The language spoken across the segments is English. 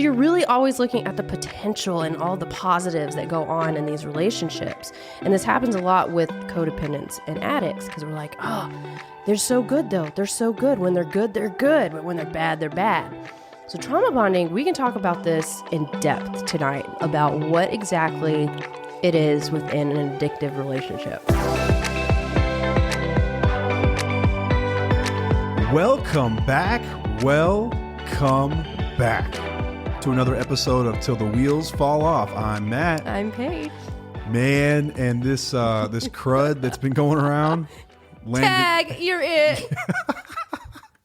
you're really always looking at the potential and all the positives that go on in these relationships. And this happens a lot with codependents and addicts because we're like, oh, they're so good though. They're so good. When they're good, they're good. But when they're bad, they're bad. So trauma bonding, we can talk about this in depth tonight about what exactly it is within an addictive relationship. Welcome back to another episode of Till the Wheels Fall Off. I'm Matt. I'm Paige. Man, and this crud that's been going around. Tag, you're it.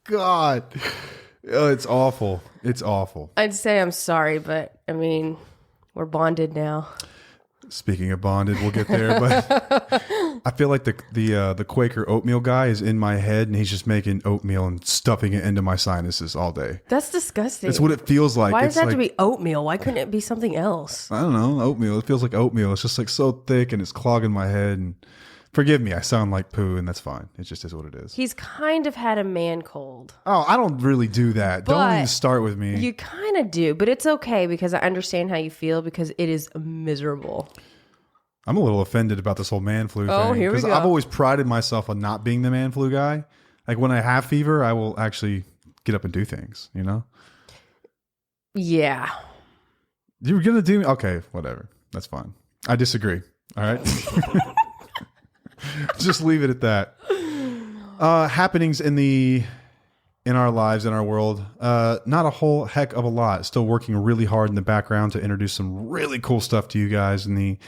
God. Oh, it's awful. It's awful. I'd say I'm sorry, but I mean, we're bonded now. Speaking of bonded, we'll get there. But I feel like the Quaker oatmeal guy is in my head, and he's just making oatmeal and stuffing it into my sinuses all day. That's disgusting. It's what it feels like. Why does it have to be oatmeal? Why couldn't it be something else? I don't know. Oatmeal. It feels like oatmeal. It's just like so thick, and it's clogging my head. And forgive me, I sound like poo, and that's fine. It just is what it is. He's kind of had a man cold. Oh, I don't really do that. Don't even start with me. You kind of do, but it's okay because I understand how you feel because it is miserable. I'm a little offended about this whole man flu thing. Oh, here we go. I've always prided myself on not being the man flu guy. Like when I have fever, I will actually get up and do things, you know? Yeah. You're going to do... Okay, whatever. That's fine. I disagree. All right? Just leave it at that. Happenings in our lives, in our world, not a whole heck of a lot. Still working really hard in the background to introduce some really cool stuff to you guys in the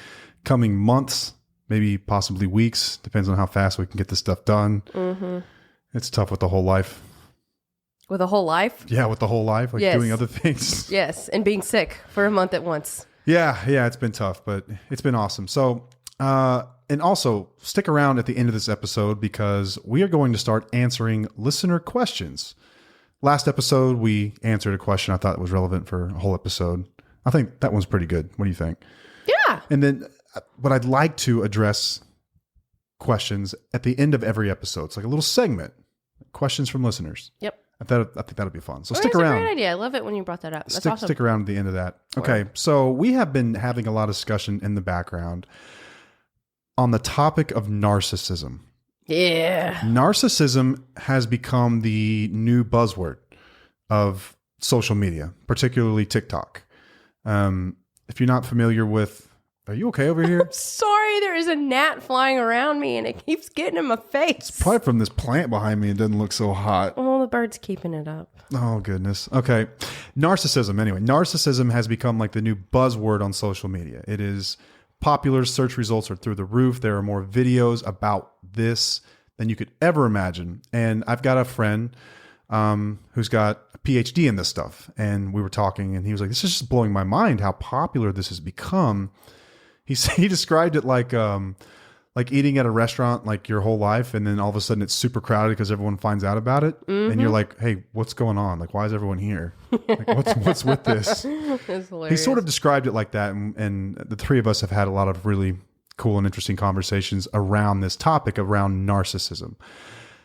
coming months, maybe possibly weeks. Depends on how fast we can get this stuff done. Mm-hmm. It's tough with the whole life. With a whole life? Yeah, with the whole life, like doing other things. Yes, and being sick for a month at once. Yeah, it's been tough, but it's been awesome. So, and also stick around at the end of this episode because we are going to start answering listener questions. Last episode, we answered a question I thought was relevant for a whole episode. I think that one's pretty good. What do you think? Yeah. And then, but I'd like to address questions at the end of every episode. It's like a little segment, questions from listeners. Yep. I think that'll be fun. So stick around. That's a great idea. I love it when you brought that up. That's awesome. Stick around at the end of that. Okay. So we have been having a lot of discussion in the background on the topic of narcissism. Yeah. Narcissism has become the new buzzword of social media, particularly TikTok. If you're not familiar with, are you okay over here? I'm sorry, there is a gnat flying around me and it keeps getting in my face. It's probably from this plant behind me. It doesn't look so hot. Well, the bird's keeping it up. Oh, goodness. Okay. Narcissism. Anyway, narcissism has become like the new buzzword on social media. It is popular. Search results are through the roof. There are more videos about this than you could ever imagine. And I've got a friend who's got a PhD in this stuff. And we were talking and he was like, this is just blowing my mind how popular this has become. He described it like eating at a restaurant like your whole life. And then all of a sudden it's super crowded because everyone finds out about it. Mm-hmm. And you're like, hey, what's going on? Like, why is everyone here? Like, what's with this? He sort of described it like that. And the three of us have had a lot of really cool and interesting conversations around this topic, around narcissism.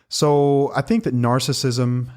So I think that narcissism,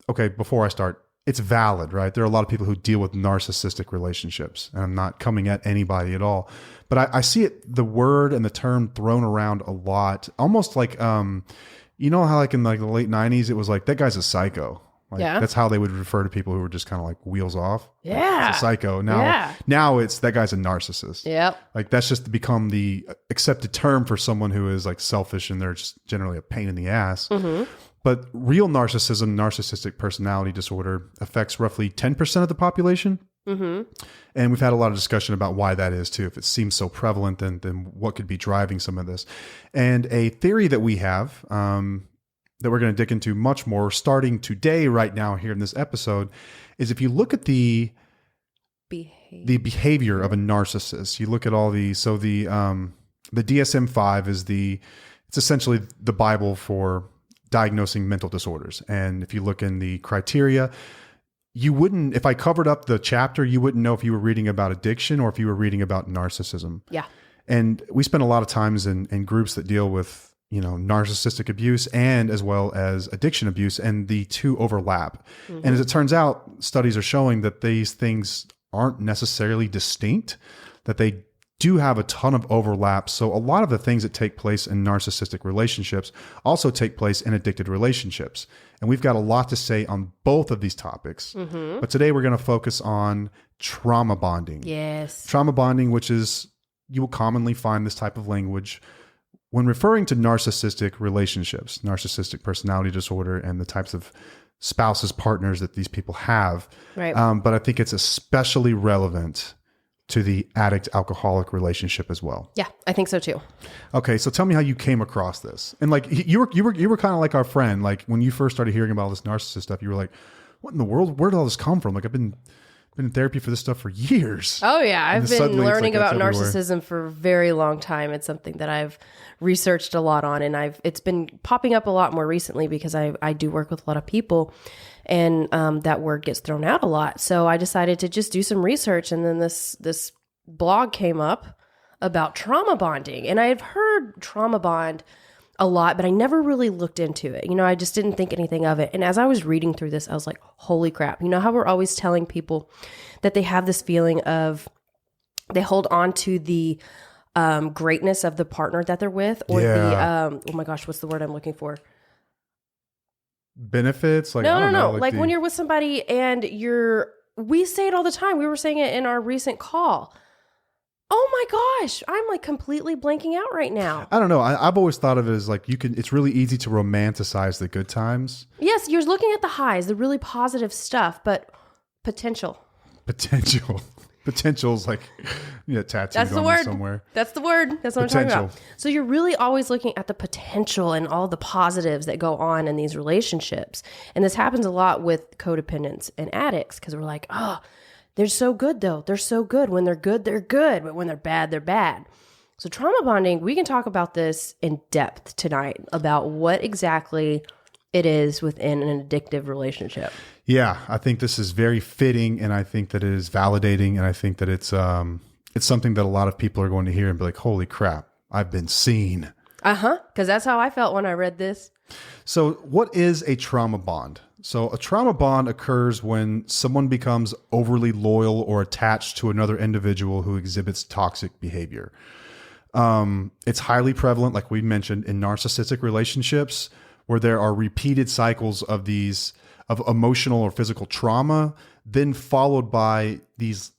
okay, before I start, it's valid, right? There are a lot of people who deal with narcissistic relationships, and I'm not coming at anybody at all. But I see it, the word and the term thrown around a lot, almost like, you know how like in like the late 90s, it was like, that guy's a psycho. Like, yeah. That's how they would refer to people who were just kind of like wheels off. Yeah. It's a psycho. Now it's that guy's a narcissist. Yep. Like that's just become the accepted term for someone who is like selfish and they're just generally a pain in the ass. Mm-hmm. But real narcissism, narcissistic personality disorder, affects roughly 10% of the population. Mm-hmm. And we've had a lot of discussion about why that is too. If it seems so prevalent, then what could be driving some of this? And a theory that we have, that we're going to dig into much more starting today, right now, here in this episode, is if you look at the behavior of a narcissist, you look at all the DSM-5 is it's essentially the Bible for diagnosing mental disorders. And if you look in the criteria, you wouldn't, if I covered up the chapter, you wouldn't know if you were reading about addiction or if you were reading about narcissism. Yeah. And we spend a lot of times in groups that deal with narcissistic abuse and as well as addiction abuse, and the two overlap. And as it turns out, studies are showing that these things aren't necessarily distinct, that they do have a ton of overlap. So a lot of the things that take place in narcissistic relationships also take place in addicted relationships. And we've got a lot to say on both of these topics. But today we're going to focus on trauma bonding. Yes. Trauma bonding, which is, you will commonly find this type of language when referring to narcissistic relationships, narcissistic personality disorder, and the types of spouses, partners that these people have. Right. But I think it's especially relevant to the addict-alcoholic relationship as well. Yeah, I think so too. Okay, so tell me how you came across this. And like you were kind of like our friend. Like when you first started hearing about all this narcissist stuff, you were like, "What in the world? Where did all this come from?" Like I've been in therapy for this stuff for years. Oh yeah, I've been learning about everywhere. narcissism for a very long time. It's something that I've researched a lot on, and it's been popping up a lot more recently because I do work with a lot of people, and that word gets thrown out a lot. So I decided to just do some research, and then this blog came up about trauma bonding, and I have heard trauma bond a lot, but I never really looked into it. I just didn't think anything of it. And as I was reading through this, I was like, holy crap. You know how we're always telling people that they have this feeling of they hold on to the greatness of the partner that they're with, or the, oh my gosh, what's the word I'm looking for? Benefits? Like, no. Like when you're with somebody and we say it all the time. We were saying it in our recent call. Oh my gosh, I'm like completely blanking out right now. I don't know. I've always thought of it as like it's really easy to romanticize the good times. Yes, you're looking at the highs, the really positive stuff, but potential. Potential's like tattooed That's the on word. me somewhere. That's the word. That's what I'm talking about. So you're really always looking at the potential and all the positives that go on in these relationships. And this happens a lot with codependents and addicts because we're like, oh, they're so good though. They're so good. When they're good, they're good. But when they're bad, they're bad. So trauma bonding, we can talk about this in depth tonight about what exactly it is within an addictive relationship. Yeah, I think this is very fitting, and I think that it is validating, and I think that it's something that a lot of people are going to hear and be like, holy crap, I've been seen. Because that's how I felt when I read this. So what is a trauma bond? So a trauma bond occurs when someone becomes overly loyal or attached to another individual who exhibits toxic behavior. It's highly prevalent, like we mentioned, in narcissistic relationships where there are repeated cycles of emotional or physical trauma, then followed by these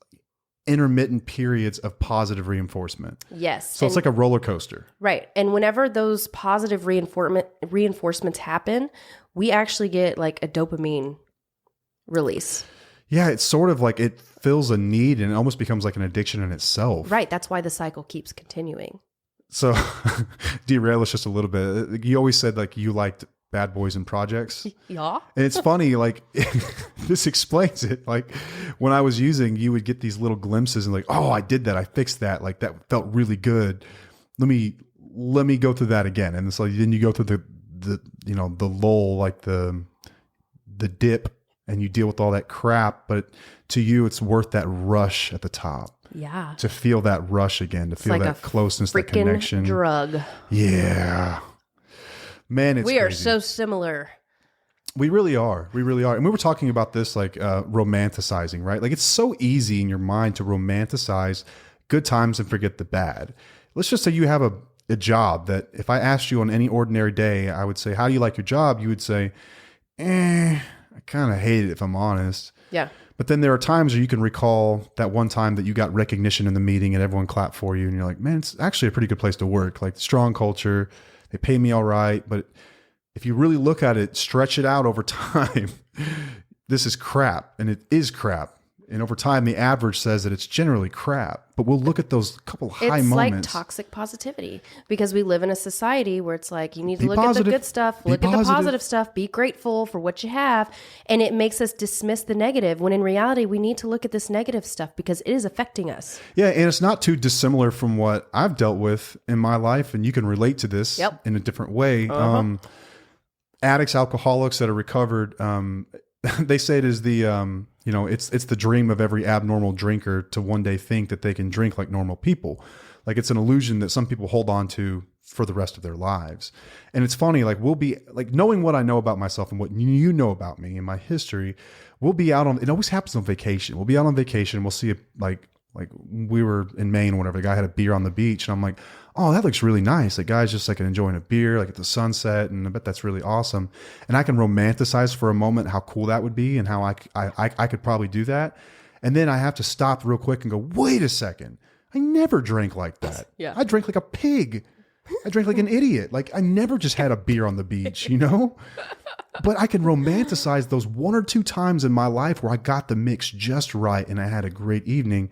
intermittent periods of positive reinforcement. Yes. So it's like a roller coaster. Right. And whenever those positive reinforcements happen, we actually get like a dopamine release. Yeah, it's sort of like it fills a need and it almost becomes like an addiction in itself. Right. That's why the cycle keeps continuing. So derail us just a little bit. You always said like you liked Bad Boys and Projects. Yeah. And it's funny, like this explains it. Like when I was using, you would get these little glimpses and like, oh, I did that. I fixed that. Like that felt really good. Let me go through that again. And so then you go through the lull, like the dip, and you deal with all that crap. But to you, it's worth that rush at the top. Yeah. To feel that rush again, to feel like that closeness, that connection. Drug. Yeah. Man, we are so similar. We really are. We really are. And we were talking about this like romanticizing, right? Like it's so easy in your mind to romanticize good times and forget the bad. Let's just say you have a job that if I asked you on any ordinary day, I would say, how do you like your job? You would say, I kind of hate it if I'm honest. Yeah. But then there are times where you can recall that one time that you got recognition in the meeting and everyone clapped for you. And you're like, man, it's actually a pretty good place to work. Like strong culture. They pay me all right. But if you really look at it, stretch it out over time, this is crap. And it is crap. And over time, the average says that it's generally crap. But we'll look at those couple high moments. It's like toxic positivity because we live in a society where it's like you need to look at the good stuff, look at the positive stuff, be grateful for what you have. And it makes us dismiss the negative when in reality, we need to look at this negative stuff because it is affecting us. Yeah. And it's not too dissimilar from what I've dealt with in my life. And you can relate to this in a different way. Addicts, alcoholics that are recovered, they say it is the... it's the dream of every abnormal drinker to one day think that they can drink like normal people. Like it's an illusion that some people hold on to for the rest of their lives. And it's funny, like we'll be like, knowing what I know about myself and what you know about me and my history, we'll be out on, it always happens on vacation. We'll be out on vacation. We'll see like we were in Maine, whatever, the guy had a beer on the beach and I'm like, oh, that looks really nice. The guy's just like enjoying a beer, like at the sunset. And I bet that's really awesome. And I can romanticize for a moment how cool that would be and how I could probably do that. And then I have to stop real quick and go, wait a second. I never drank like that. Yeah. I drank like a pig. I drank like an idiot. Like I never just had a beer on the beach, you know? But I can romanticize those 1 or 2 times in my life where I got the mix just right and I had a great evening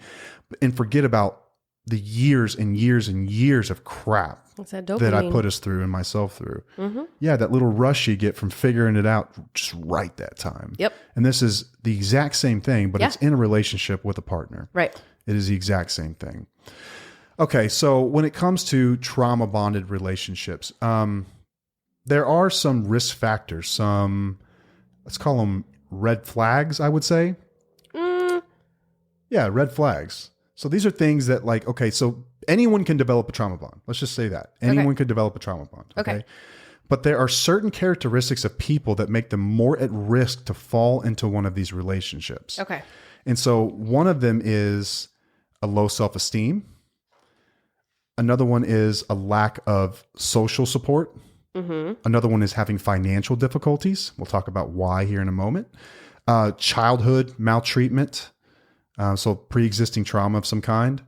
and forget about the years and years and years of crap that I put us through and myself through. Mm-hmm. Yeah, that little rush you get from figuring it out just right that time. Yep. And this is the exact same thing, but it's in a relationship with a partner. Right. It is the exact same thing. Okay, so when it comes to trauma bonded relationships, there are some risk factors, some, let's call them red flags, I would say. Yeah, red flags. So these are things that like, okay, so anyone can develop a trauma bond. Let's just say that. Anyone could develop a trauma bond. Okay. But there are certain characteristics of people that make them more at risk to fall into one of these relationships. Okay. And so one of them is a low self-esteem. Another one is a lack of social support. Mm-hmm. Another one is having financial difficulties. We'll talk about why here in a moment. Childhood maltreatment. So pre-existing trauma of some kind.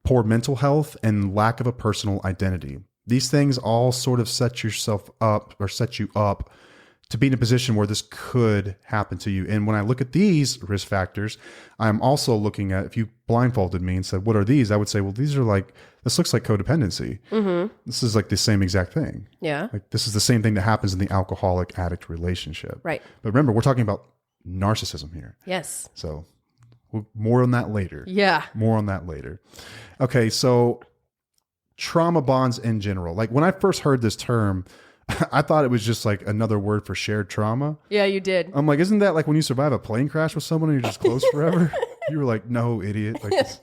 Poor mental health and lack of a personal identity. These things all sort of set you up to be in a position where this could happen to you. And when I look at these risk factors, I'm also looking at, if you blindfolded me and said, what are these? I would say, well, these are like, this looks like codependency. Mm-hmm. This is like the same exact thing. Yeah. Like this is the same thing that happens in the alcoholic addict relationship. Right. But remember, we're talking about narcissism here. Yes. So more on that later. Yeah. More on that later. Okay. So trauma bonds in general, like when I first heard this term, I thought it was just like another word for shared trauma. Yeah, you did. I'm like, isn't that like when you survive a plane crash with someone and you're just close forever? You were like, no, idiot. Like, it's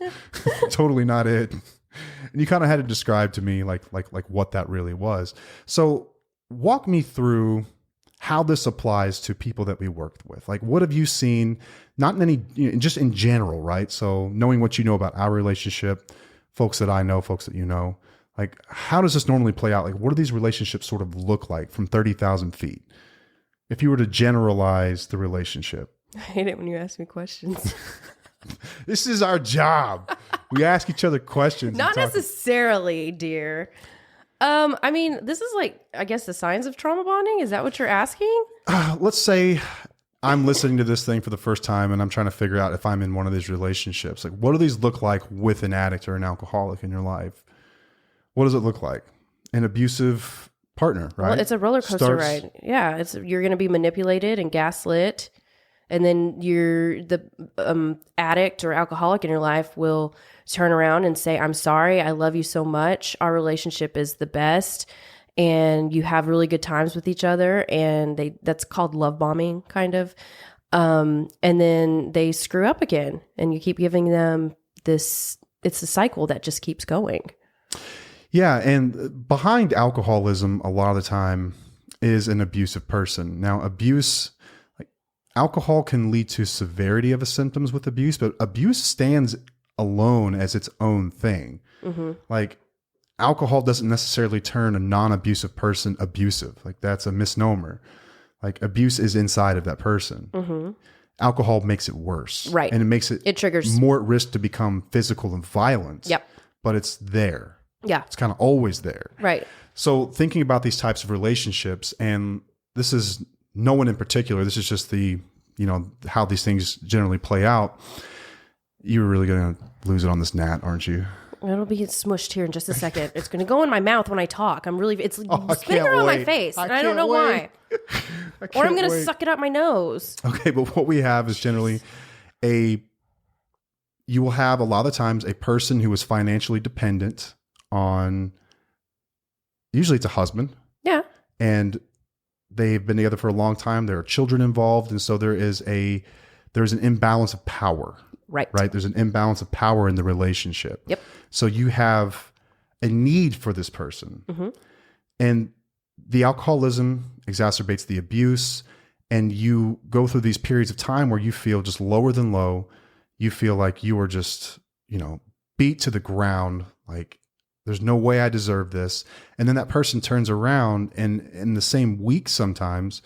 totally not it. And you kind of had to describe to me like what that really was. So walk me through how this applies to people that we worked with. Like, what have you seen? Not in any, just in general, right? So knowing what you know about our relationship, folks that I know, folks that you know. Like, how does this normally play out? Like, what do these relationships sort of look like from 30,000 feet? If you were to generalize the relationship. I hate it when you ask me questions. This is our job. We ask each other questions. Not necessarily, dear. I mean, this is like, I guess, the signs of trauma bonding. Is that what you're asking? Let's say I'm listening to this thing for the first time and I'm trying to figure out if I'm in one of these relationships. Like, what do these look like with an addict or an alcoholic in your life? What does it look like? An abusive partner, right? Well, it's a roller coaster ride. Yeah, you're going to be manipulated and gaslit, and then the addict or alcoholic in your life will turn around and say, "I'm sorry, I love you so much. Our relationship is the best." And you have really good times with each other, and that's called love bombing, kind of. And then they screw up again, and you keep giving them this. It's a cycle that just keeps going. Yeah, and behind alcoholism, a lot of the time, is an abusive person. Now, alcohol can lead to severity of the symptoms with abuse, but abuse stands alone as its own thing. Mm-hmm. Like, alcohol doesn't necessarily turn a non-abusive person abusive. Like, that's a misnomer. Like, abuse is inside of that person. Mm-hmm. Alcohol makes it worse. Right. And it triggers more at risk to become physical and violent. Yep. But it's there. Yeah. It's kind of always there. Right. So thinking about these types of relationships, and this is no one in particular, this is just how these things generally play out. You're really going to lose it on this gnat, aren't you? It'll be smushed here in just a second. It's going to go in my mouth when I talk. It's spinning around my face, and I don't know why. Or I'm going to suck it up my nose. Okay, but what we have is generally you will have a lot of times a person who is financially dependent on, usually it's a husband. Yeah. And they've been together for a long time. There are children involved. And so there's an imbalance of power. Right. There's an imbalance of power in the relationship. Yep. So you have a need for this person. Mm-hmm. And the alcoholism exacerbates the abuse, and you go through these periods of time where you feel just lower than low. You feel like you are just, beat to the ground. Like, there's no way I deserve this. And then that person turns around and in the same week sometimes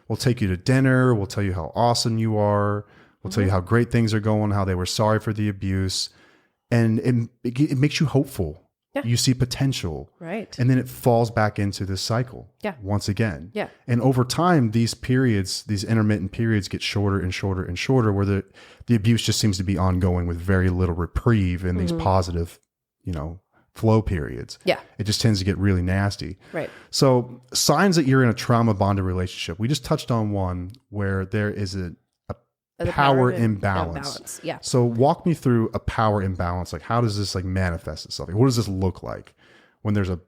will take you to dinner, will tell you how awesome you are, will tell you how great things are going, how they were sorry for the abuse. And it makes you hopeful. Yeah. You see potential. Right. And then it falls back into this cycle. Yeah. Once again. Yeah. And over time, these periods, these intermittent periods get shorter and shorter and shorter, where the abuse just seems to be ongoing with very little reprieve in these positive, flow periods. Yeah. It just tends to get really nasty. Right. So signs that you're in a trauma bonded relationship. We just touched on one where there is a power imbalance. Yeah. So walk me through a power imbalance. Like, how does this manifest itself? Like, what does this look like when there's a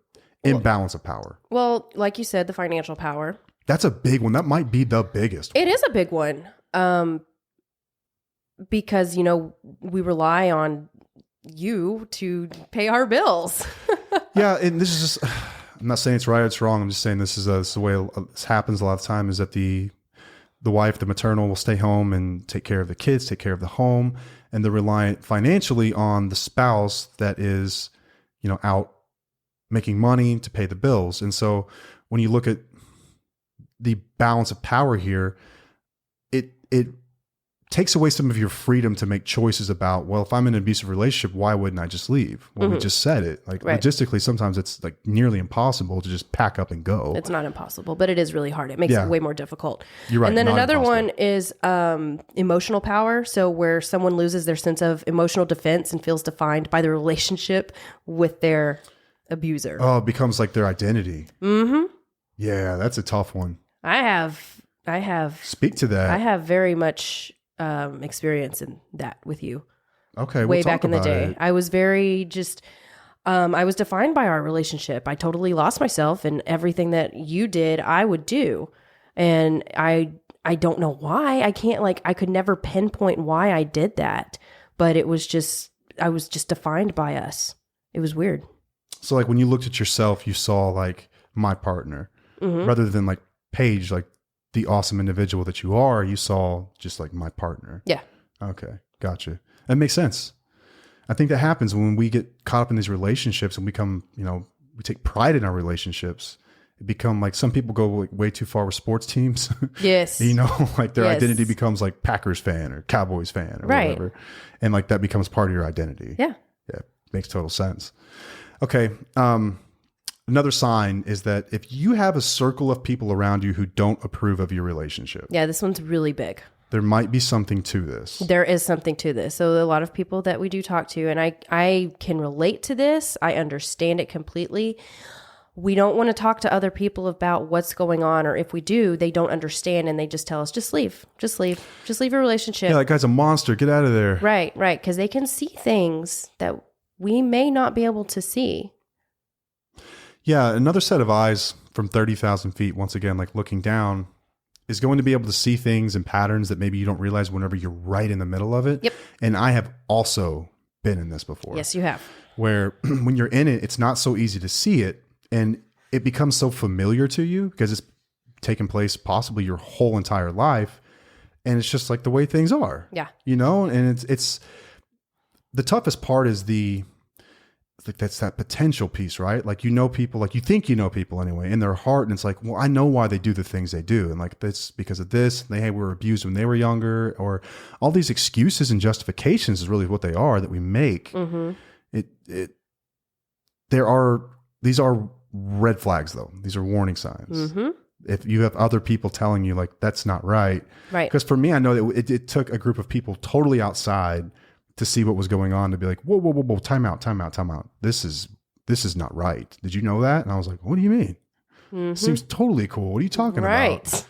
imbalance of power? Well, like you said, the financial power. That's a big one. That might be the biggest. It is a big one. Because, we rely on you to pay our bills. Yeah. And this is just, I'm not saying it's right or it's wrong. I'm just saying this is the way this happens a lot of time, is that the wife, the maternal, will stay home and take care of the kids, take care of the home, and they're reliant financially on the spouse that is, out making money to pay the bills. And so when you look at the balance of power here, it takes away some of your freedom to make choices about, well, if I'm in an abusive relationship, why wouldn't I just leave? Well, we just said it. Like, logistically, sometimes it's like nearly impossible to just pack up and go. It's not impossible, but it is really hard. It makes it way more difficult. You're right. And then another impossible. one is emotional power. So where someone loses their sense of emotional defense and feels defined by the relationship with their abuser. Oh, it becomes like their identity. Mm-hmm. Yeah, that's a tough one. I have. Speak to that. I have very much experience in that with you. Okay. Way back in the day. I was very I was defined by our relationship. I totally lost myself, and everything that you did, I would do. And I don't know why. I could never pinpoint why I did that, but I was just defined by us. It was weird. So like when you looked at yourself, you saw like my partner rather than like Paige, like the awesome individual that you are, you saw just like my partner. Yeah. Okay. Gotcha. That makes sense. I think that happens when we get caught up in these relationships and become, we take pride in our relationships. It become like some people go like way too far with sports teams. Yes. Like their identity becomes like Packers fan or Cowboys fan or whatever. And like that becomes part of your identity. Yeah. Yeah. Makes total sense. Okay. Another sign is that if you have a circle of people around you who don't approve of your relationship. Yeah, this one's really big. There might be something to this. There is something to this. So a lot of people that we do talk to, and I can relate to this. I understand it completely. We don't want to talk to other people about what's going on, or if we do, they don't understand and they just tell us, just leave your relationship. Yeah, that guy's a monster. Get out of there. Right. Because they can see things that we may not be able to see. Yeah, another set of eyes from 30,000 feet, once again, like looking down, is going to be able to see things and patterns that maybe you don't realize whenever you're right in the middle of it. Yep. And I have also been in this before. Yes, you have. Where when you're in it, it's not so easy to see it. And it becomes so familiar to you because it's taken place possibly your whole entire life. And it's just like the way things are. Yeah. And it's the toughest part is that's that potential piece, right? Like, people, like you think people anyway in their heart. And it's like, well, I know why they do the things they do. And like, that's because of this. They were abused when they were younger, or all these excuses and justifications is really what they are that we make. Mm-hmm. These are red flags though. These are warning signs. Mm-hmm. If you have other people telling you like, that's not right. Right. Because for me, I know that it took a group of people totally outside to see what was going on, to be like, whoa, time out. This is not right. Did you know that? And I was like, what do you mean? Mm-hmm. Seems totally cool. What are you talking about? Right.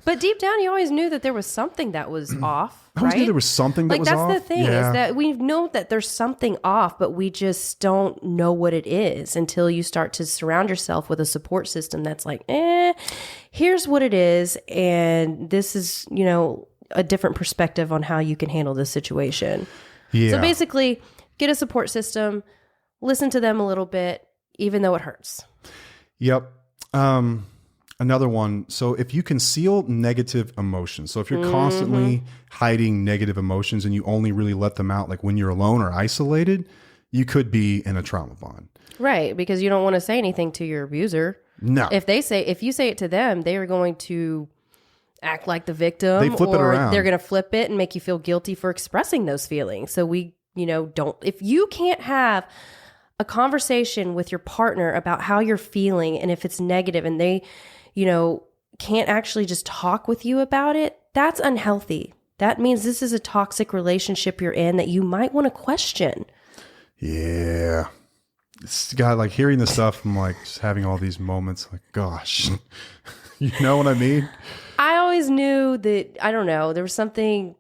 But deep down, you always knew that there was something that was off. I always knew there was something that was off. That's the thing, is that we know that there's something off, but we just don't know what it is until you start to surround yourself with a support system that's like, here's what it is. And this is, a different perspective on how you can handle this situation. Yeah. So basically, get a support system, listen to them a little bit, even though it hurts. Yep. Another one. So if you conceal negative emotions, so if you're constantly hiding negative emotions and you only really let them out like when you're alone or isolated, you could be in a trauma bond. Right. Because you don't want to say anything to your abuser. No. If you say it to them, they are going to act like the victim. They flip it around. They're going to flip it and make you feel guilty for expressing those feelings. So if you can't have a conversation with your partner about how you're feeling and if it's negative and they, can't actually just talk with you about it, that's unhealthy. That means this is a toxic relationship you're in that you might want to question. Yeah. God, like hearing this stuff, I'm like just having all these moments like, gosh, you know what I mean? I always knew that, I don't know, there was something,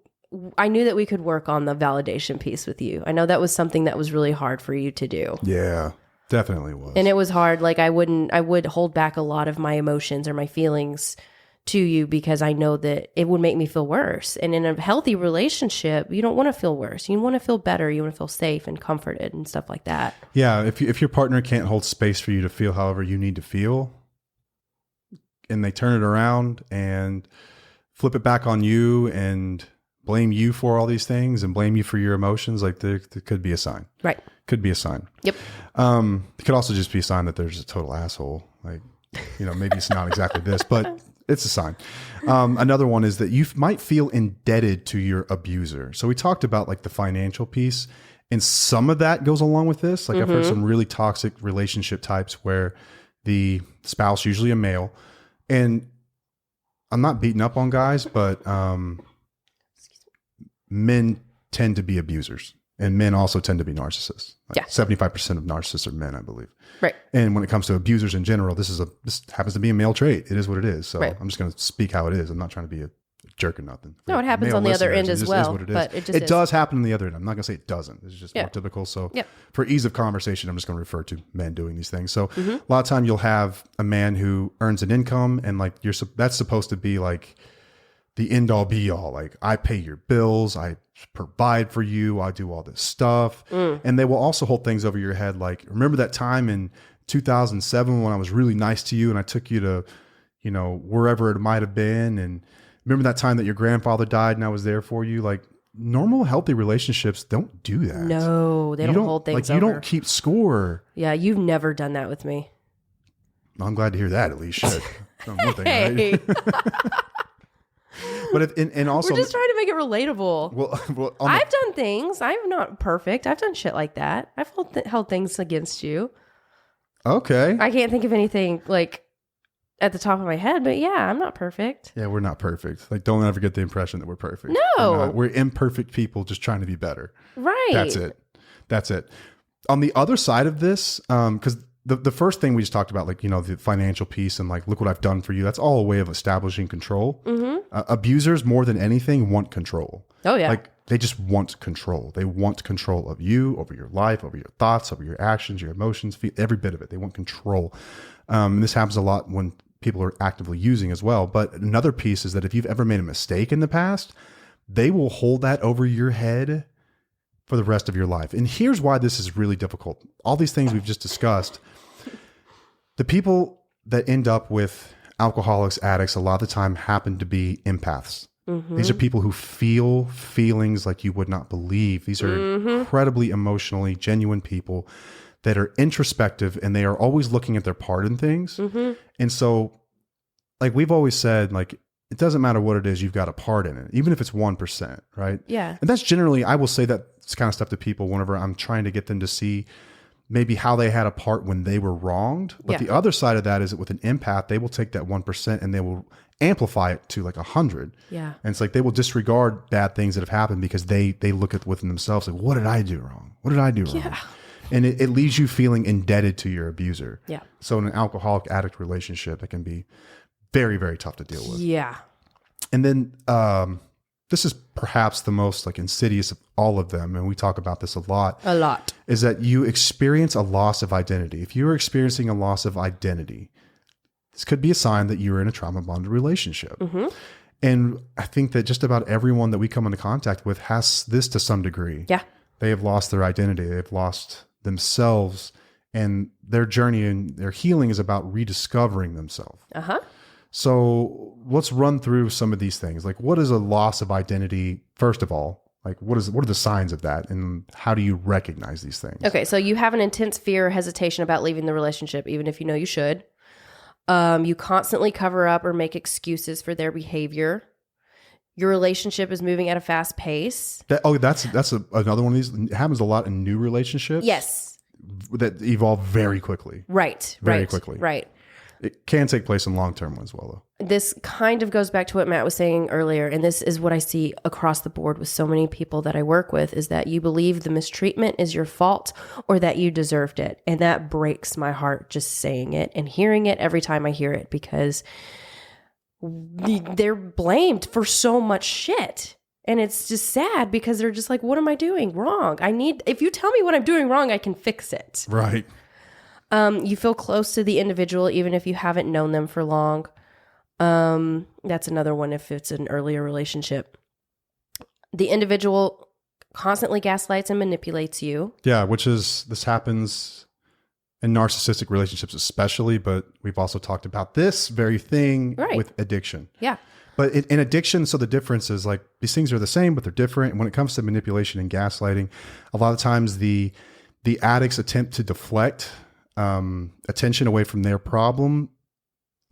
I knew that we could work on the validation piece with you. I know that was something that was really hard for you to do. Yeah, definitely was. And it was hard. Like I would hold back a lot of my emotions or my feelings to you because I know that it would make me feel worse. And in a healthy relationship, you don't want to feel worse. You want to feel better. You want to feel safe and comforted and stuff like that. Yeah. If your partner can't hold space for you to feel however you need to feel, and they turn it around and flip it back on you and blame you for all these things and blame you for your emotions, like there could be a sign. Right. Could be a sign. Yep. It could also just be a sign that there's a total asshole. Like, maybe it's not exactly this, but it's a sign. Another one is that you might feel indebted to your abuser. So we talked about like the financial piece, and some of that goes along with this. Like I've heard some really toxic relationship types where the spouse, usually a male, and I'm not beating up on guys, but men tend to be abusers, and men also tend to be narcissists. Like 75% of narcissists are men, I believe. Right. And when it comes to abusers in general, this happens to be a male trait. It is what it is. So I'm just going to speak how it is. I'm not trying to be a jerk or nothing. No, it happens on the other end as well. But it does happen on the other end. I'm not going to say it doesn't. It's just more typical. So for ease of conversation, I'm just going to refer to men doing these things. So a lot of time you'll have a man who earns an income, and like that's supposed to be like the end all be all. Like I pay your bills, I provide for you, I do all this stuff. And they will also hold things over your head. Like, remember that time in 2007 when I was really nice to you and I took you to, wherever it might've been. And remember that time that your grandfather died and I was there for you. Like normal, healthy relationships don't do that. No, they don't hold things over. You don't keep score. Yeah. You've never done that with me. I'm glad to hear that at least. Shit. One thing, right? But and also, we're just trying to make it relatable. Well, I've done things. I'm not perfect. I've done shit like that. I've held things against you. Okay. I can't think of anything like at the top of my head, but yeah, I'm not perfect. Yeah, we're not perfect. Like, don't ever get the impression that we're perfect. No, we're imperfect people just trying to be better. Right. That's it. On the other side of this, because the first thing we just talked about, like, the financial piece and like, look what I've done for you. That's all a way of establishing control. Abusers, more than anything, want control. Oh, yeah. Like they just want control. They want control of you, over your life, over your thoughts, over your actions, your emotions, every bit of it. They want control. And this happens a lot when people are actively using as well. But another piece is that if you've ever made a mistake in the past, they will hold that over your head for the rest of your life. And here's why this is really difficult. All these things we've just discussed, the people that end up with alcoholics, addicts, a lot of the time happen to be empaths. These are people who feel feelings like you would not believe. These are incredibly emotionally genuine people that are introspective, and they are always looking at their part in things. And so, like we've always said, like, it doesn't matter what it is, you've got a part in it, even if it's 1%, right? Yeah. And that's generally, I will say that kind of stuff to people whenever I'm trying to get them to see maybe how they had a part when they were wronged. But the other side of that is that with an empath, they will take that 1% and they will amplify it to like 100. Yeah. And it's like they will disregard bad things that have happened because they look at within themselves like, what did I do wrong? What did I do wrong? Yeah. And it leaves you feeling indebted to your abuser. Yeah. So in an alcoholic addict relationship, it can be very, very tough to deal with. Yeah. And then this is perhaps the most like insidious of all of them, and we talk about this a lot, is that you experience a loss of identity. If you're experiencing a loss of identity, this could be a sign that you're in a trauma bonded relationship. And I think that just about everyone that we come into contact with has this to some degree. Yeah. They have lost their identity. They've lost themselves, and their journey and their healing is about rediscovering themselves. So let's run through some of these things. Like, what is a loss of identity? First of all, like what are the signs of that, and how do you recognize these things? Okay, so you have an intense fear or hesitation about leaving the relationship, even if you know you should. You constantly cover up or make excuses for their behavior. Your relationship is moving at a fast pace. That's another one of these. It happens a lot in new relationships. Yes. That evolve very quickly. Very quickly. Right. It can take place in long-term ones as well, though. This kind of goes back to what Matt was saying earlier, and this is what I see across the board with so many people that I work with, is that you believe the mistreatment is your fault or that you deserved it. And that breaks my heart just saying it and hearing it every time I hear it, because they're blamed for so much shit. And it's just sad because they're just like, what am I doing wrong? If you tell me what I'm doing wrong, I can fix it. Right. You feel close to the individual, even if you haven't known them for long. That's another one if it's an earlier relationship. The individual constantly gaslights and manipulates you. Yeah, this happens in narcissistic relationships especially, but we've also talked about this very thing with addiction. Yeah. But in addiction, so the difference is like these things are the same, but they're different. And when it comes to manipulation and gaslighting, a lot of times the addicts attempt to deflect attention away from their problem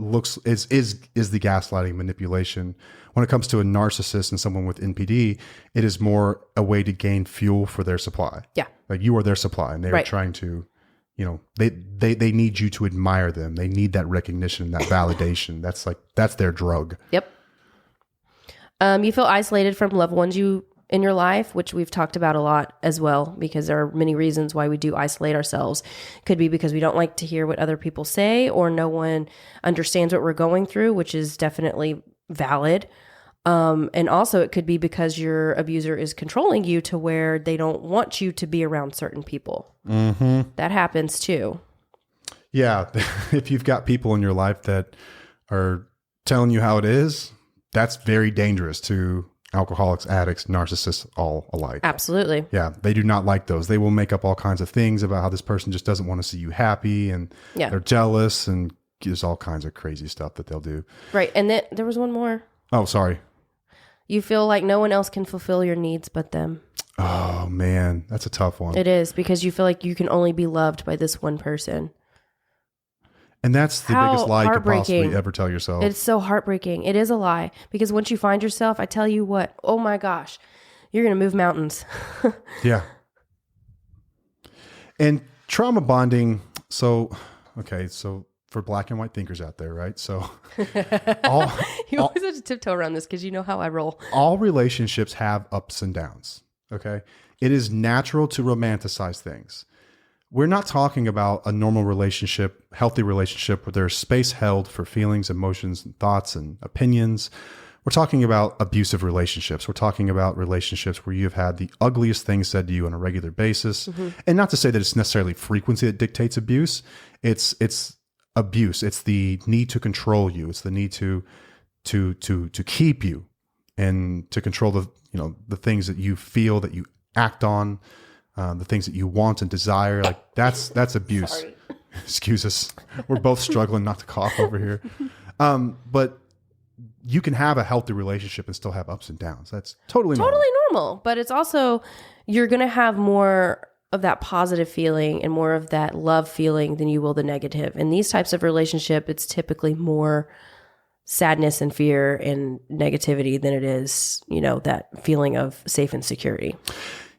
is the gaslighting manipulation. When it comes to a narcissist and someone with NPD, it is more a way to gain fuel for their supply. Yeah. Like you are their supply, and they are trying to, they need you to admire them. They need that recognition, that validation. That's their drug. Yep. You feel isolated from loved ones in your life, which we've talked about a lot as well, because there are many reasons why we do isolate ourselves. Could be because we don't like to hear what other people say, or no one understands what we're going through, which is definitely valid. And also it could be because your abuser is controlling you to where they don't want you to be around certain people. Mm-hmm. That happens too. Yeah. If you've got people in your life that are telling you how it is, that's very dangerous to alcoholics, addicts, narcissists, all alike. Absolutely. Yeah. They do not like those. They will make up all kinds of things about how this person just doesn't want to see you happy, and they're jealous, and there's all kinds of crazy stuff that they'll do. Right. And then there was one more. Oh, sorry. You feel like no one else can fulfill your needs but them. Oh man, that's a tough one. It is, because you feel like you can only be loved by this one person. And that's the biggest lie you could possibly ever tell yourself. It's so heartbreaking. It is a lie, because once you find yourself, I tell you what, oh my gosh, you're going to move mountains. Yeah. And trauma bonding. So for black and white thinkers out there, right? So you always have to tiptoe around this because you know how I roll. All relationships have ups and downs. Okay. It is natural to romanticize things. We're not talking about a normal relationship, healthy relationship where there's space held for feelings, emotions, and thoughts and opinions. We're talking about abusive relationships. We're talking about relationships where you've had the ugliest things said to you on a regular basis. Mm-hmm. And not to say that it's necessarily frequency that dictates abuse. It's abuse. It's the need to control you. It's the need to keep you and to control the things that you feel, that you act on. The things that you want and desire, like that's abuse. Sorry. Excuse us. We're both struggling not to cough over here. But you can have a healthy relationship and still have ups and downs. That's totally normal. But it's also, you're going to have more of that positive feeling and more of that love feeling than you will the negative. In these types of relationship, it's typically more sadness and fear and negativity than it is, that feeling of safe and security.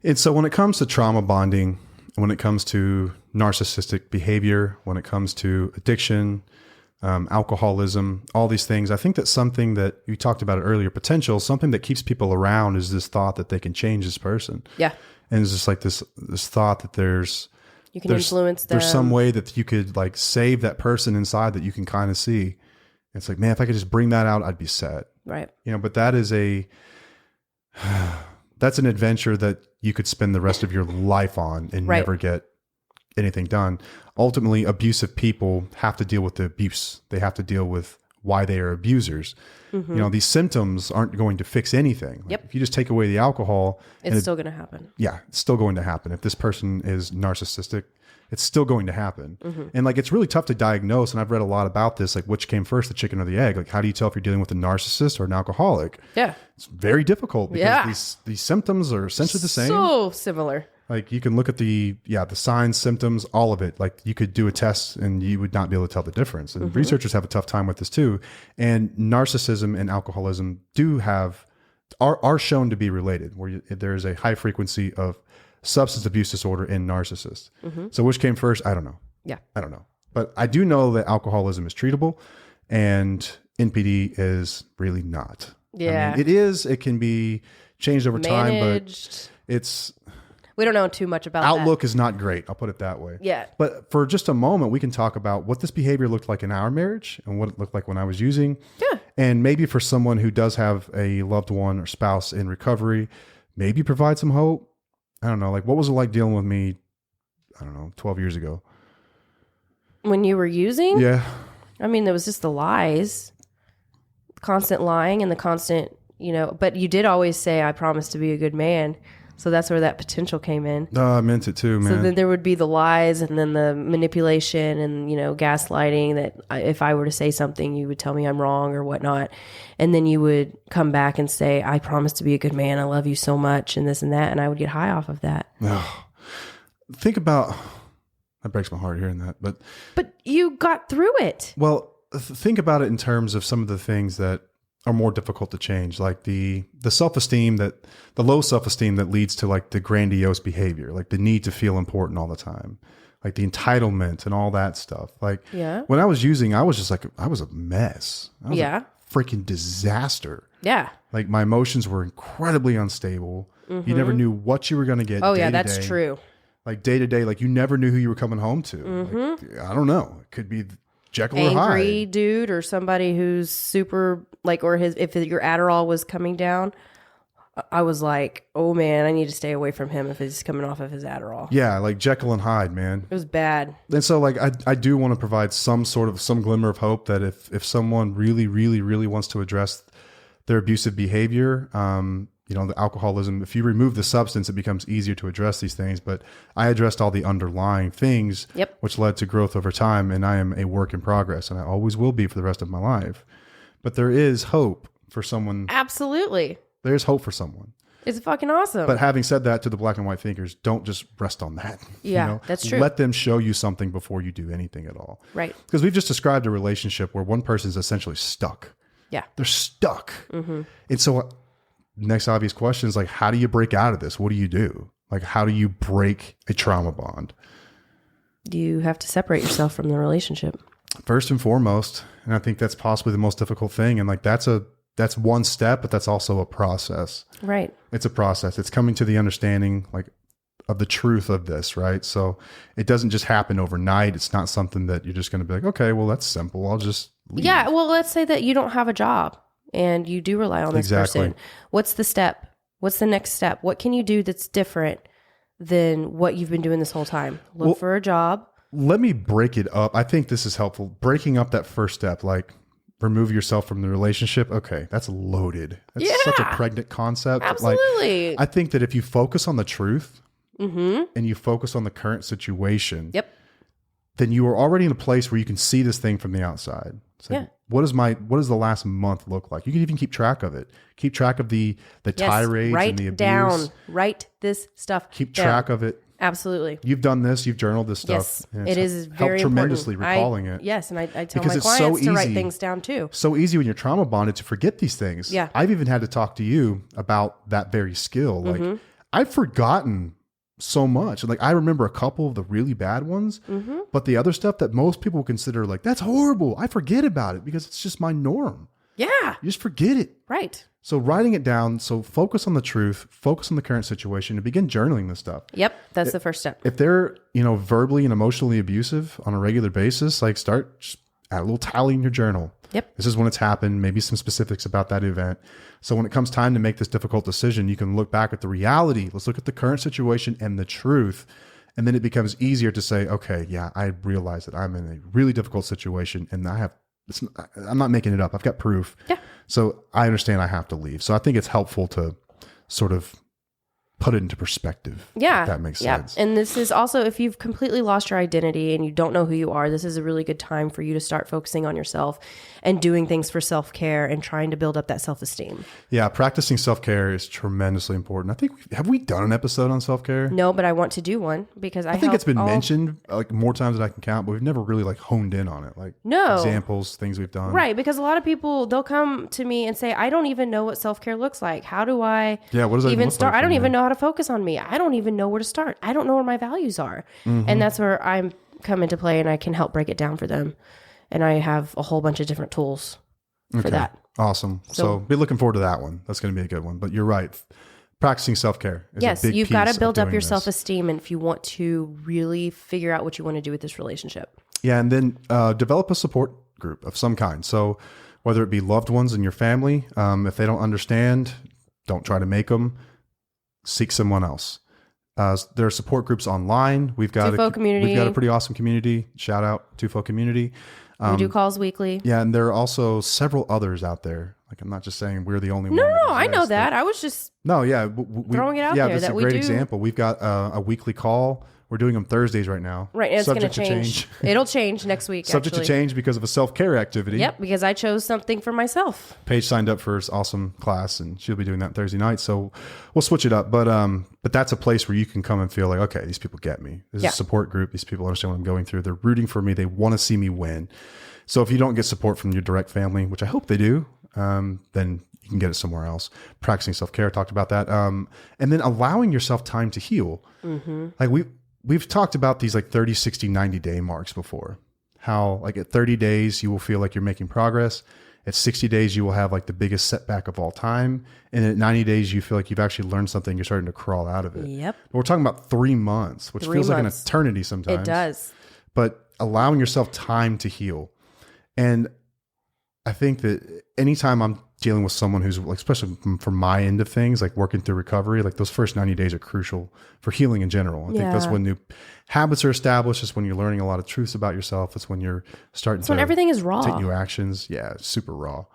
And so when it comes to trauma bonding, when it comes to narcissistic behavior, when it comes to addiction, alcoholism, all these things, I think that something that you talked about it earlier, potential, something that keeps people around is this thought that they can change this person. Yeah. And it's just like this thought that you can influence them. There's some way that you could like save that person inside that you can kind of see. It's like, man, if I could just bring that out, I'd be set. Right. But that is that's an adventure that you could spend the rest of your life on and never get anything done. Ultimately, abusive people have to deal with the abuse. They have to deal with why they are abusers. You know, these symptoms aren't going to fix anything. Like, Yep. if you just take away the alcohol, It's still going to happen. yeah, it's still going to happen. If this person is narcissistic, it's still going to happen. And like, it's really tough to diagnose. And I've read a lot about this, like which came first, the chicken or the egg? Like, how do you tell if you're dealing with a narcissist or an alcoholic? Yeah. It's very difficult because these symptoms are essentially the same. So similar. Like, you can look at the signs, symptoms, all of it. Like, you could do a test and you would not be able to tell the difference. And researchers have a tough time with this too. And narcissism and alcoholism are shown to be related, where there is a high frequency of substance abuse disorder in narcissists. So which came first? I don't know. Yeah. I don't know. But I do know that alcoholism is treatable and NPD is really not. Yeah. I mean, it can be changed over time, Managed. but We don't know too much about outlook is not great. I'll put it that way. Yeah. But for just a moment, we can talk about what this behavior looked like in our marriage and what it looked like when I was using. Yeah. And maybe for someone who does have a loved one or spouse in recovery, maybe provide some hope. I don't know. Like, what was it like dealing with me, 12 years ago? When you were using? Yeah. I mean, there was just the lies, constant lying and the constant, but you did always say, I promise to be a good man. So that's where that potential came in. I meant it too, man. So then there would be the lies and then the manipulation and, gaslighting that if I were to say something, you would tell me I'm wrong or whatnot. And then you would come back and say, I promise to be a good man. I love you so much and this and that. And I would get high off of that. Think about, that breaks my heart hearing that, but you got through it. Well, think about it in terms of some of the things that are more difficult to change, like the self-esteem the low self-esteem that leads to like the grandiose behavior, like the need to feel important all the time, like the entitlement and all that stuff. Like when I was using, I was just like, I was a mess. I was a freaking disaster. Yeah. Like, my emotions were incredibly unstable. You never knew what you were going to get. Oh yeah, that's true. Like day to day, like you never knew who you were coming home to. Like, I don't know. It could be Jekyll or Hyde. Angry dude or somebody who's super like, or if your Adderall was coming down, I was like, oh man, I need to stay away from him if he's coming off of his Adderall. Yeah, like Jekyll and Hyde, man. It was bad. And so like I do want to provide some glimmer of hope that if someone really, really, really wants to address their abusive behavior, the alcoholism, if you remove the substance, it becomes easier to address these things. But I addressed all the underlying things, which led to growth over time. And I am a work in progress, and I always will be for the rest of my life. But there is hope for someone. Absolutely. There's hope for someone. It's fucking awesome. But having said that, to the black and white thinkers, don't just rest on that. Yeah, that's true. Let them show you something before you do anything at all. Right. Because we've just described a relationship where one person is essentially stuck. Yeah. They're stuck. And so next obvious question is like, how do you break out of this? What do you do? Like, how do you break a trauma bond? You have to separate yourself from the relationship. First and foremost. And I think that's possibly the most difficult thing. And like, that's one step, but that's also a process. Right. It's a process. It's coming to the understanding like of the truth of this, right? So it doesn't just happen overnight. It's not something that you're just going to be like, okay, well, that's simple. I'll just leave. Yeah. Well, let's say that you don't have a job and you do rely on this person. What's the step? What's the next step? What can you do that's different than what you've been doing this whole time? Look for a job. Let me break it up. I think this is helpful. Breaking up that first step, like remove yourself from the relationship. Okay, that's loaded. That's such a pregnant concept. Absolutely. Like, I think that if you focus on the truth and you focus on the current situation, then you are already in a place where you can see this thing from the outside. It's like, what does the last month look like? You can even keep track of it. Keep track of the tirades and the abuse. Write this stuff Keep down. track of it. Absolutely. You've done this. You've journaled this stuff. Yes, it is very helped tremendously recalling it. Yes, and I tell Because my it's so clients to write easy. things down too. So easy when you're trauma bonded to forget these things. Yeah. I've even had to talk to you about that very skill. Like, I've forgotten so much. Like, I remember a couple of the really bad ones, but the other stuff that most people consider like, that's horrible, I forget about it because it's just my norm. Yeah. You just forget it. Right. So writing it down. So focus on the truth, focus on the current situation, and begin journaling this stuff. Yep. That's the first step. If they're, verbally and emotionally abusive on a regular basis, like just add a little tally in your journal. Yep. This is when it's happened. Maybe some specifics about that event. So when it comes time to make this difficult decision, you can look back at the reality. Let's look at the current situation and the truth. And then it becomes easier to say, okay, yeah, I realize that I'm in a really difficult situation and I'm not making it up. I've got proof. Yeah. So I understand I have to leave. So I think it's helpful to sort of put it into perspective. Yeah. If that makes sense. And this is also, if you've completely lost your identity and you don't know who you are, this is a really good time for you to start focusing on yourself and doing things for self-care and trying to build up that self-esteem. Yeah. Practicing self-care is tremendously important. I think, have we done an episode on self-care? No, but I want to do one because I think it's been mentioned like more times than I can count, but we've never really like honed in on it. Like examples, things we've done. Right. Because a lot of people, they'll come to me and say, I don't even know what self-care looks like. How do I what does that even look start? like I don't for even you? know how to focus on me. I don't even know where to start. I don't know where my values are. And that's where I'm come into play and I can help break it down for them. And I have a whole bunch of different tools for that. Awesome. So be looking forward to that one. That's going to be a good one. But you're right. Practicing self-care is a big you've got piece to build of up doing your this. self-esteem and if you want to really figure out what you want to do with this relationship. Yeah. And then develop a support group of some kind. So whether it be loved ones in your family, if they don't understand, don't try to make them. Seek someone else. There are support groups online. We've got community. We've got a pretty awesome community. Shout out Tufo community. We do calls weekly. Yeah, and there are also several others out there. Like I'm not just saying we're the only one. No, I know that. I was just throwing it out there. That's that a we great do. example. We've got a weekly call. We're doing them Thursdays right now. Right, and it's going to Subject change. It'll change next week. Subject to change because of a self-care activity. Yep, because I chose something for myself. Paige signed up for this awesome class, and she'll be doing that Thursday night. So we'll switch it up. But that's a place where you can come and feel like, okay, these people get me. This is a support group. These people understand what I'm going through. They're rooting for me. They want to see me win. So if you don't get support from your direct family, which I hope they do, then you can get it somewhere else. Practicing self-care, talked about that. And then allowing yourself time to heal. Mm-hmm. Like we've talked about these like 30, 60, 90 day marks before. How like at 30 days, you will feel like you're making progress. At 60 days, you will have like the biggest setback of all time. And at 90 days, you feel like you've actually learned something. You're starting to crawl out of it. Yep. But we're talking about 3 months, which feels like an eternity sometimes. It does. But allowing yourself time to heal. And I think that anytime I'm dealing with someone who's like, especially from my end of things, like working through recovery, like those first 90 days are crucial for healing in general. I think that's when new habits are established. It's when you're learning a lot of truths about yourself. It's when you're starting to when everything is raw. Take new actions. Yeah. Super raw.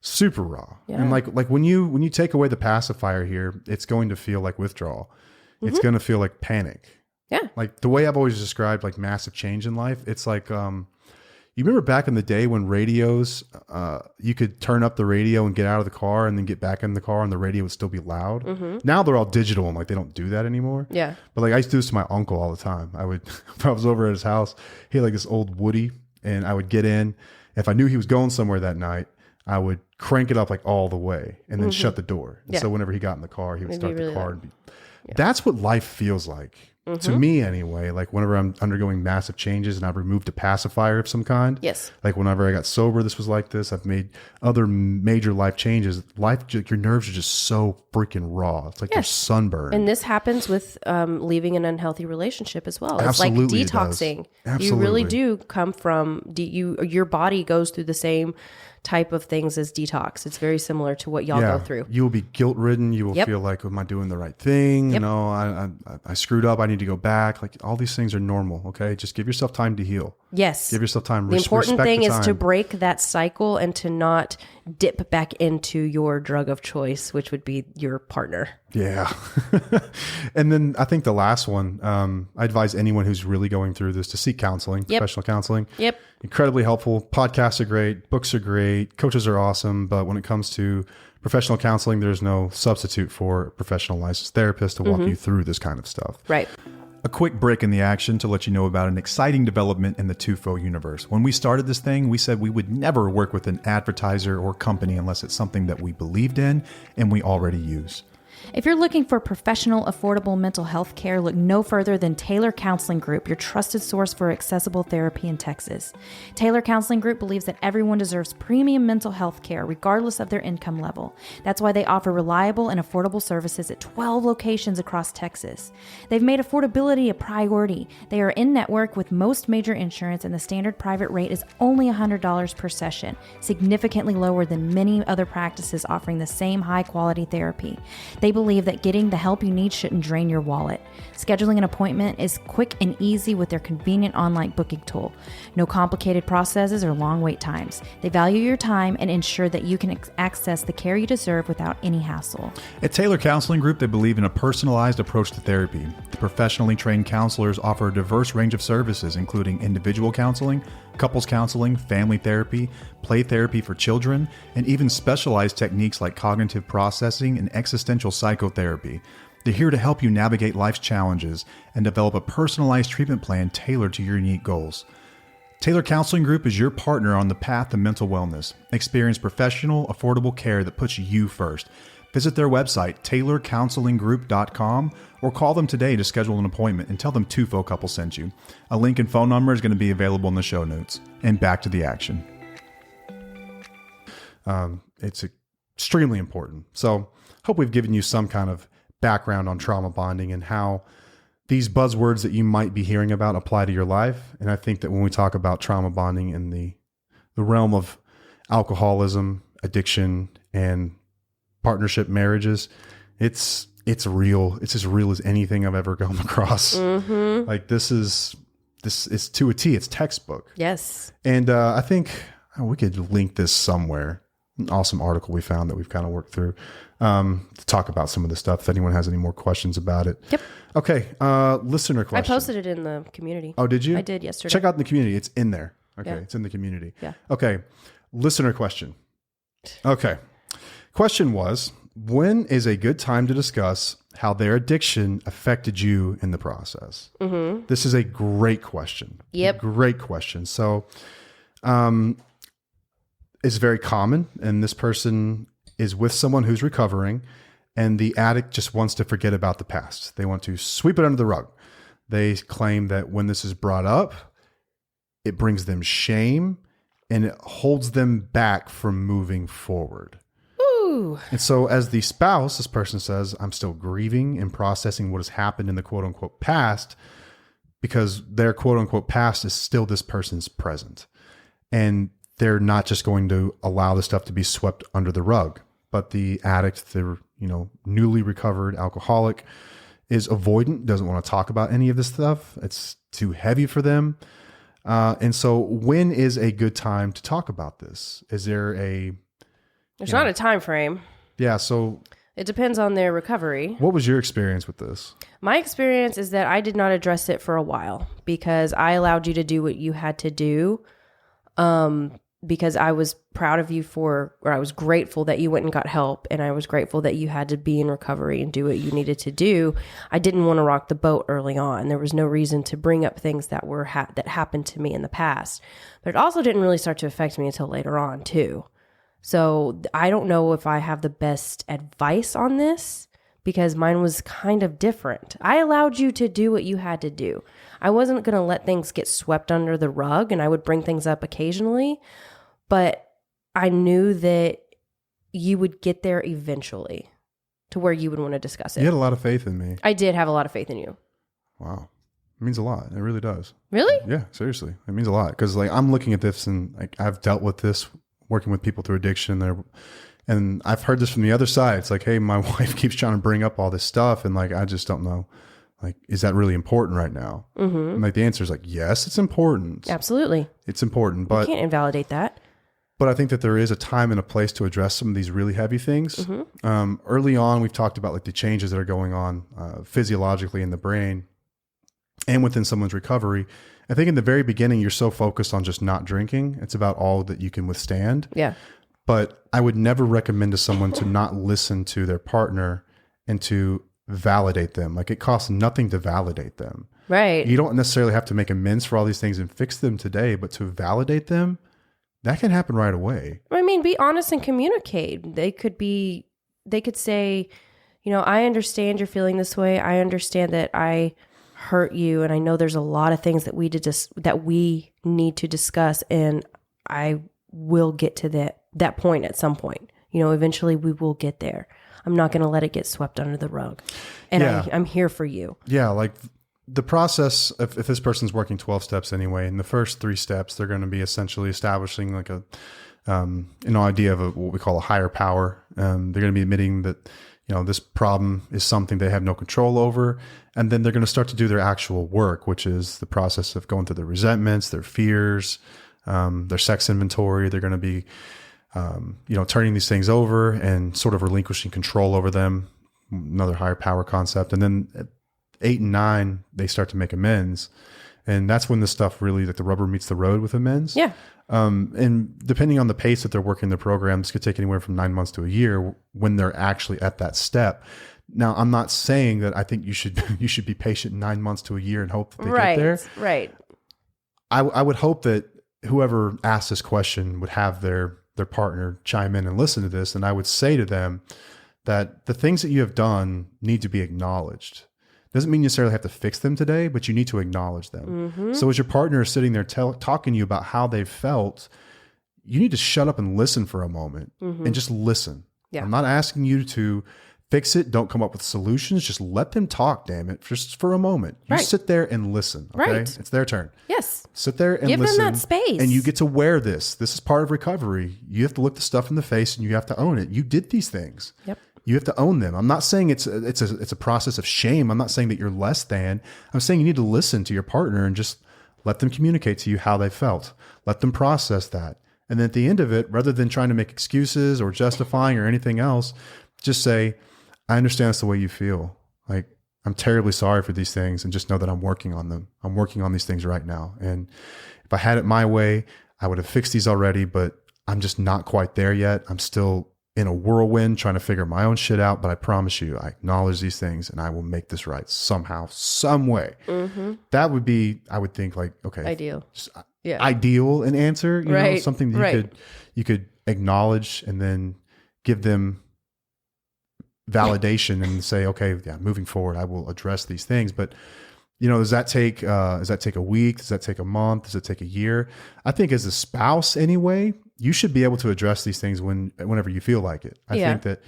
Super raw. Yeah. And like when you take away the pacifier here, it's going to feel like withdrawal. Mm-hmm. It's going to feel like panic. Yeah. Like the way I've always described like massive change in life, it's like, you remember back in the day when radios, you could turn up the radio and get out of the car and then get back in the car and the radio would still be loud. Mm-hmm. Now they're all digital and like they don't do that anymore. Yeah. But like I used to do this to my uncle all the time. I would, if I was over at his house, he had like this old Woody and I would get in. If I knew he was going somewhere that night, I would crank it up like all the way and then shut the door. And so whenever he got in the car, he would start the car. That's what life feels like. Mm-hmm. To me anyway, like whenever I'm undergoing massive changes and I've removed a pacifier of some kind. Yes. Like whenever I got sober, this was like this. I've made other major life changes. Your nerves are just so freaking raw. It's like you're sunburned. And this happens with leaving an unhealthy relationship as well. Absolutely, it's like detoxing. Absolutely. You really do come from, your body goes through the same type of things as detox. It's very similar to what y'all go through. You will be guilt ridden. You will feel like, am I doing the right thing? You know, I screwed up. I need to go back. Like all these things are normal. Okay. Just give yourself time to heal. Yes. Give yourself time. The important thing is to break that cycle and to not dip back into your drug of choice, which would be your partner. Yeah. And then I think the last one, I advise anyone who's really going through this to seek counseling, professional counseling. Yep. Incredibly helpful. Podcasts are great. Books are great. Coaches are awesome. But when it comes to professional counseling, there's no substitute for a professional licensed therapist to walk you through this kind of stuff. Right. A quick break in the action to let you know about an exciting development in the Tufo universe. When we started this thing, we said we would never work with an advertiser or company unless it's something that we believed in and we already use. If you're looking for professional, affordable mental health care, look no further than Taylor Counseling Group, your trusted source for accessible therapy in Texas. Taylor Counseling Group believes that everyone deserves premium mental health care, regardless of their income level. That's why they offer reliable and affordable services at 12 locations across Texas. They've made affordability a priority. They are in-network with most major insurance, and the standard private rate is only $100 per session, significantly lower than many other practices offering the same high-quality therapy. They believe believe that getting the help you need shouldn't drain your wallet. Scheduling an appointment is quick and easy with their convenient online booking tool. No complicated processes or long wait times. They value your time and ensure that you can access the care you deserve without any hassle. At Taylor Counseling Group, they believe in a personalized approach to therapy. The professionally trained counselors offer a diverse range of services, including individual counseling, couples counseling, family therapy, play therapy for children, and even specialized techniques like cognitive processing and existential psychotherapy. They're here to help you navigate life's challenges and develop a personalized treatment plan tailored to your unique goals. Taylor Counseling Group is your partner on the path to mental wellness. Experience professional, affordable care that puts you first. Visit their website, taylorcounselinggroup.com, or call them today to schedule an appointment and tell them Tufo Couple sent you. A link and phone number is going to be available in the show notes. And back to the action. It's extremely important. So hope we've given you some kind of background on trauma bonding and how these buzzwords that you might be hearing about apply to your life. And I think that when we talk about trauma bonding in the realm of alcoholism, addiction, and partnership marriages, it's real. It's as real as anything I've ever come across. Mm-hmm. Like this is to a T. It's textbook. Yes. And I think we could link this somewhere. An awesome article we found that we've kind of worked through to talk about some of the stuff. If anyone has any more questions about it. Yep. Okay. Listener question. I posted it in the community. Oh, did you? I did yesterday. Check out the community. It's in there. Okay. Yeah. It's in the community. Yeah. Okay. Listener question. Okay. Question was, when is a good time to discuss how their addiction affected you in the process? Mm-hmm. This is a great question. Yep. Great question. So, it's very common, and this person is with someone who's recovering, and the addict just wants to forget about the past. They want to sweep it under the rug. They claim that when this is brought up, it brings them shame and it holds them back from moving forward. Ooh. And so as the spouse, this person says, I'm still grieving and processing what has happened in the quote unquote past, because their quote unquote past is still this person's present. And they're not just going to allow the stuff to be swept under the rug. But the addict, the newly recovered alcoholic, is avoidant, doesn't want to talk about any of this stuff. It's too heavy for them. And so when is a good time to talk about this? Is there There's not a time frame. Yeah, so It depends on their recovery. what was your experience with this? My experience is that I did not address it for a while because I allowed you to do what you had to do. Because I was proud of you I was grateful that you went and got help, and I was grateful that you had to be in recovery and do what you needed to do. I didn't want to rock the boat early on. There was no reason to bring up things that were that happened to me in the past, but it also didn't really start to affect me until later on too. So I don't know if I have the best advice on this because mine was kind of different. I allowed you to do what you had to do. I wasn't going to let things get swept under the rug, and I would bring things up occasionally. But I knew that you would get there eventually to where you would want to discuss it. You had a lot of faith in me. I did have a lot of faith in you. Wow. It means a lot. It really does. Really? Yeah, seriously. It means a lot. Because I'm looking at this and I've dealt with this working with people through addiction. And I've heard this from the other side. It's like, hey, my wife keeps trying to bring up all this stuff. And I just don't know. Is that really important right now? Mm-hmm. And the answer is yes, it's important. Absolutely. It's important. But you can't invalidate that. But I think that there is a time and a place to address some of these really heavy things. Mm-hmm. Early on, we've talked about the changes that are going on physiologically in the brain and within someone's recovery. I think in the very beginning, you're so focused on just not drinking. It's about all that you can withstand. Yeah. But I would never recommend to someone to not listen to their partner and to validate them. It costs nothing to validate them. Right. You don't necessarily have to make amends for all these things and fix them today, but to validate them, that can happen right away. I mean, be honest and communicate. They could say, I understand you're feeling this way. I understand that I hurt you. And I know there's a lot of things that we need to discuss. And I will get to that point at some point. Eventually we will get there. I'm not going to let it get swept under the rug. And yeah. I'm here for you. Yeah. The process, if this person's working 12 steps anyway, in the first 3 steps, they're going to be essentially establishing an idea of what we call a higher power. They're going to be admitting that, this problem is something they have no control over. And then they're going to start to do their actual work, which is the process of going through their resentments, their fears, their sex inventory. They're going to be, turning these things over and sort of relinquishing control over them, another higher power concept. And then at 8 and 9, they start to make amends. And that's when the stuff really, like the rubber meets the road with amends. Yeah. And depending on the pace that they're working their program, this could take anywhere from 9 months to a year when they're actually at that step. Now, I'm not saying that I think you should be patient 9 months to a year and hope that they get there. Right. I would hope that whoever asked this question would have their partner chime in and listen to this. And I would say to them that the things that you have done need to be acknowledged. Doesn't mean you necessarily have to fix them today, but you need to acknowledge them. Mm-hmm. So as your partner is sitting there talking to you about how they've felt, you need to shut up and listen for a moment and just listen. Yeah. I'm not asking you to fix it. Don't come up with solutions. Just let them talk, damn it, just for a moment. You sit there and listen. Okay? Right. It's their turn. Yes. Sit there and give listen. Them that space. And you get to wear this. This is part of recovery. You have to look the stuff in the face and you have to own it. You did these things. Yep. You have to own them. I'm not saying it's a process of shame. I'm not saying that you're less than. I'm saying you need to listen to your partner and just let them communicate to you how they felt. Let them process that. And then at the end of it, rather than trying to make excuses or justifying or anything else, just say, I understand that's the way you feel. Like, I'm terribly sorry for these things, and just know that I'm working on them. I'm working on these things right now. And if I had it my way, I would have fixed these already, but I'm just not quite there yet. I'm still in a whirlwind trying to figure my own shit out, but I promise you, I acknowledge these things and I will make this right somehow, some way. Mm-hmm. That would be, I would think, like, okay. Ideal. Ideal an answer, right. Something that you could acknowledge and then give them validation and say, okay, yeah, moving forward, I will address these things. But does that take a week? Does that take a month? Does it take a year? I think as a spouse anyway, you should be able to address these things whenever you feel like it. I think that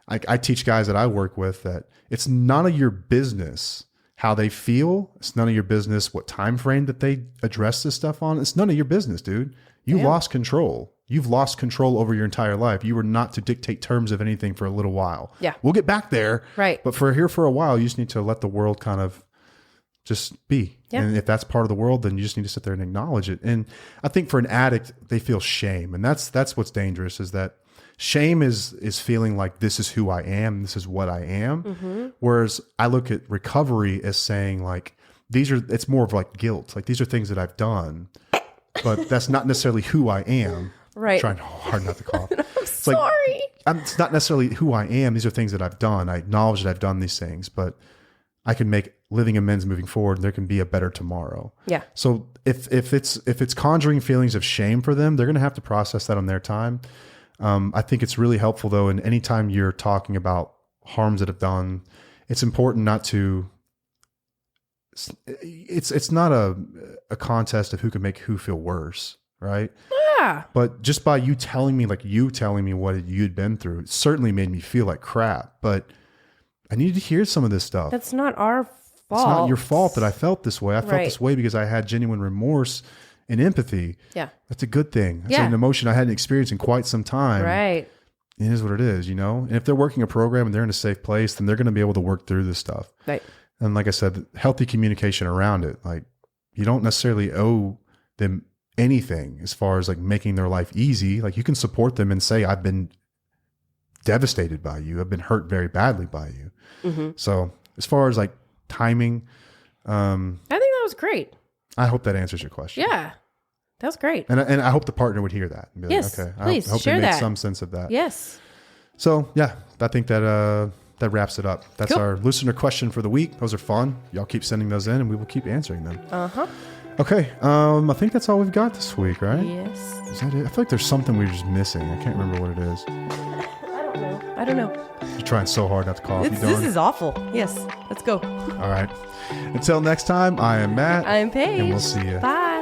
I teach guys that I work with that it's none of your business how they feel. It's none of your business what time frame that they address this stuff on. It's none of your business, dude. You lost control. You've lost control over your entire life. You were not to dictate terms of anything for a little while. Yeah. We'll get back there. Right. But for a while, you just need to let the world kind of just be. Yeah. And if that's part of the world, then you just need to sit there and acknowledge it. And I think for an addict, they feel shame. And that's what's dangerous, is that shame is feeling like this is who I am. This is what I am. Mm-hmm. Whereas I look at recovery as saying like, it's more of like guilt. Like these are things that I've done, but that's not necessarily who I am. Right. I'm trying hard not to cough. I'm sorry. It's not necessarily who I am. These are things that I've done. I acknowledge that I've done these things, but I can make living amends moving forward. And there can be a better tomorrow. Yeah. So if it's conjuring feelings of shame for them, they're going to have to process that on their time. I think it's really helpful though. And anytime you're talking about harms that have done, it's important not to, it's not a contest of who can make who feel worse. Right. Yeah. But just by you telling me what you'd been through, it certainly made me feel like crap, but I needed to hear some of this stuff. That's not our fault. It's not your fault that I felt this way. I felt this way because I had genuine remorse and empathy. Yeah. That's a good thing. That's an emotion I hadn't experienced in quite some time. Right. It is what it is, And if they're working a program and they're in a safe place, then they're going to be able to work through this stuff. Right. And like I said, healthy communication around it. Like you don't necessarily owe them anything as far as like making their life easy. Like you can support them and say, I've been devastated by you. I've been hurt very badly by you. Mm-hmm. So as far as like timing, I think that was great. I hope that answers your question. Yeah, that was great. And I hope the partner would hear that. And be yes, like, okay, please I hope share they made that. some sense of that. Yes. So yeah, I think that wraps it up. That's our listener question for the week. Those are fun. Y'all keep sending those in and we will keep answering them. Uh-huh. Okay. I think that's all we've got this week, right? Yes. Is that it? I feel like there's something we're just missing. I can't remember what it is. I don't know. You're trying so hard not to cough. This is awful. Yes. Let's go. All right. Until next time, I am Matt. I'm Paige. And we'll see you. Bye.